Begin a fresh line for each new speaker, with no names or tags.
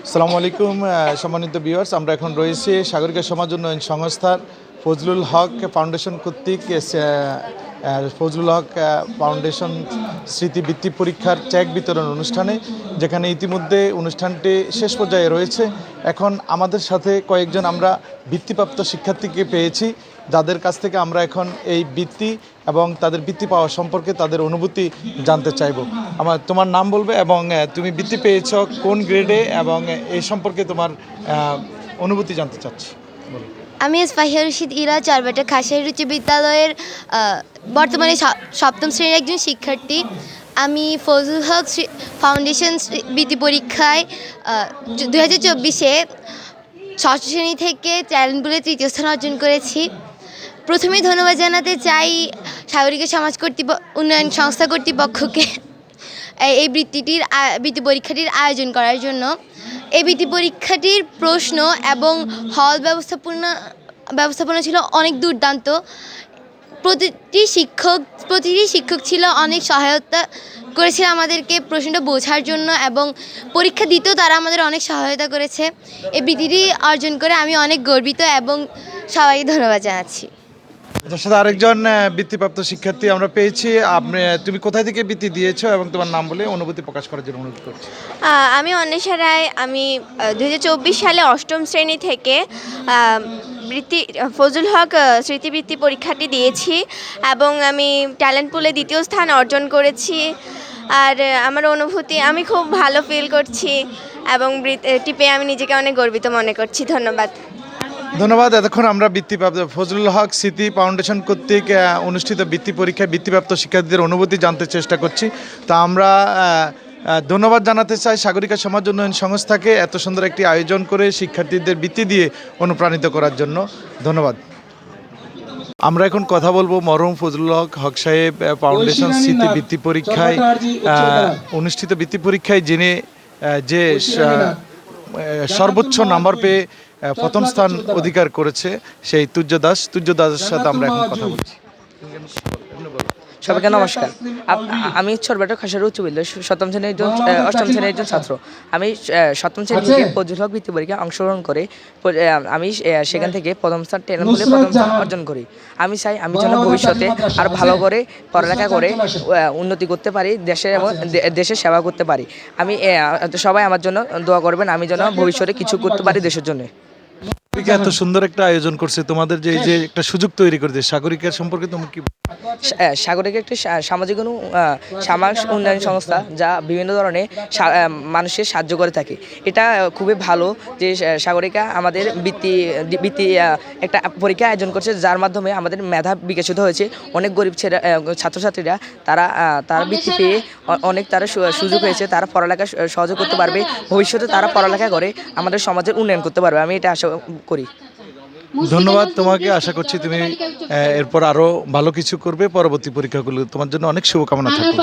আসসালামু আলাইকুম সম্মানিত ভিউয়ার্স, আমরা এখন রয়েছি সাগরিকা সমাজ উন্নয়ন সংস্থার ফজলুল হক ফাউন্ডেশন কর্তৃক ফজলুল হক ফাউন্ডেশন স্মৃতিবৃত্তি পরীক্ষার চেক বিতরণ অনুষ্ঠানে, যেখানে ইতিমধ্যে অনুষ্ঠানটি শেষ পর্যায়ে রয়েছে। এখন আমাদের সাথে কয়েকজন আমরা বৃত্তিপ্রাপ্ত শিক্ষার্থীকে পেয়েছি, যাদের কাছ থেকে আমরা এখন এই বৃত্তি এবং তাদের বৃত্তি পাওয়া সম্পর্কে তাদের অনুভূতি জানতে চাইব। তোমার নাম বলবে এবং তুমি বৃত্তি পেয়েছ কোন গ্রেডে এবং এই সম্পর্কে তোমার অনুভূতি জানতে চাচ্ছি।
আমি ফাহিয়া রশিদ ইরা চারবাটা খাসিয়ারি উচ্চ বিদ্যালয়ের বর্তমানে সপ্তম শ্রেণীর একজন শিক্ষার্থী। আমি ফজলুল হক ফাউন্ডেশন বৃত্তি পরীক্ষায় 2024-এ ষষ্ঠ শ্রেণী থেকে ট্যালেন্ট পুলে তৃতীয় স্থান অর্জন করেছি। প্রথমেই ধন্যবাদ জানাতে চাই সাগরিকা সমাজ উন্নয়ন সংস্থা কর্তৃপক্ষকে এই বৃত্তি পরীক্ষাটির আয়োজন করার জন্য। এই বৃত্তি পরীক্ষাটির প্রশ্ন এবং হল ব্যবস্থাপনা ছিল অনেক দুর্দান্ত। প্রতিটি শিক্ষক ছিল অনেক সহায়তা করেছিল আমাদেরকে প্রশ্নটা বোঝার জন্য, এবং পরীক্ষা দিতেও তারা আমাদের অনেক সহায়তা করেছে। এই বৃত্তিটি অর্জন করে আমি অনেক গর্বিত এবং সবাইকে ধন্যবাদ জানাচ্ছি।
তার সাথে আরেকজন বৃত্তিপ্রাপ্ত শিক্ষার্থী আমরা পেয়েছি। তুমি কোথায় থেকে বৃত্তি দিয়েছো এবং তোমার নাম বলে অনুভূতি প্রকাশ করার জন্য অনুরোধ করছি।
আমি অন্বেষা রায়। আমি 2024 সালে অষ্টম শ্রেণী থেকে ফজলুল হক স্মৃতিবৃত্তি পরীক্ষাটি দিয়েছি এবং আমি ট্যালেন্ট পুলে দ্বিতীয় স্থান অর্জন করেছি। আর আমার অনুভূতি, আমি খুব ভালো ফিল করছি এবং বৃত্তি পেয়ে আমি নিজেকে অনেক গর্বিত মনে করছি। ধন্যবাদ।
এতক্ষণ আমরা বৃত্তিপ্রাপ্ত ফজলুল হক স্মৃতি ফাউন্ডেশন কর্তৃক অনুষ্ঠিত বৃত্তি পরীক্ষায় বৃত্তিপ্রাপ্ত শিক্ষার্থীদের অনুভূতি জানতে চেষ্টা করছি। তা আমরা ধন্যবাদ জানাতে চাই সাগরিকা সমাজ উন্নয়ন সংস্থাকে এত সুন্দর একটি আয়োজন করে শিক্ষার্থীদের বৃত্তি দিয়ে অনুপ্রাণিত করার জন্য। ধন্যবাদ। আমরা এখন কথা বলবো মরহুম ফজলুল হক সাহেব ফাউন্ডেশন স্মৃতি বৃত্তি পরীক্ষায় অনুষ্ঠিত বৃত্তি পরীক্ষায় যিনি যে সর্বোচ্চ নাম্বার পেয়ে প্রথম স্থান অধিকার করেছে, সেই তুর্য দাসের সাথে আমরা এখন কথা বলছি।
সবাইকে নমস্কার। আমি ছরবাটা খাসিয়ারি উচ্চ বিদ্যালয় অষ্টম শ্রেণীর একজন ছাত্র। আমি সপ্তম শ্রেণী থেকে ফজলুল হক বৃত্তি পরীক্ষায় অংশগ্রহণ করে আমি সেখান থেকে প্রথম স্থান ট্যালেন্ট পুলে প্রথম স্থান অর্জন করি। আমি চাই আমি যেন ভবিষ্যতে আরও ভালো করে পড়ালেখা করে উন্নতি করতে পারি, দেশের সেবা করতে পারি। আমি সবাই আমার জন্য দোয়া করবেন, আমি যেন ভবিষ্যতে কিছু করতে পারি দেশের জন্য।
এত সুন্দর একটা আয়োজন করছে, তোমাদের যে একটা সুযোগ তৈরি করেছে, সাগরিকার সম্পর্কে তুমি কি?
সাগরিকা একটি সামাজিক উন্নয়ন সংস্থা যা বিভিন্ন ধরনের মানুষের সাহায্য করে থাকে। এটা খুবই ভালো যে সাগরিকা আমাদের বৃত্তি একটা পরীক্ষা আয়োজন করছে, যার মাধ্যমে আমাদের মেধা বিকশিত হয়েছে। অনেক গরিব ছাত্রছাত্রীরা তারা বৃত্তি পেয়ে অনেক তারা সুযোগ হয়েছে, তারা পড়ালেখা সহযোগ করতে পারবে। ভবিষ্যতে তারা পড়ালেখা করে আমাদের সমাজের উন্নয়ন করতে পারবে, আমি এটা আশা করি।
ধন্যবাদ তোমাকে। আশা করছি তুমি এরপর আরো ভালো কিছু করবে। পরবর্তী পরীক্ষাগুলো তোমার জন্য অনেক শুভকামনা থাকবে।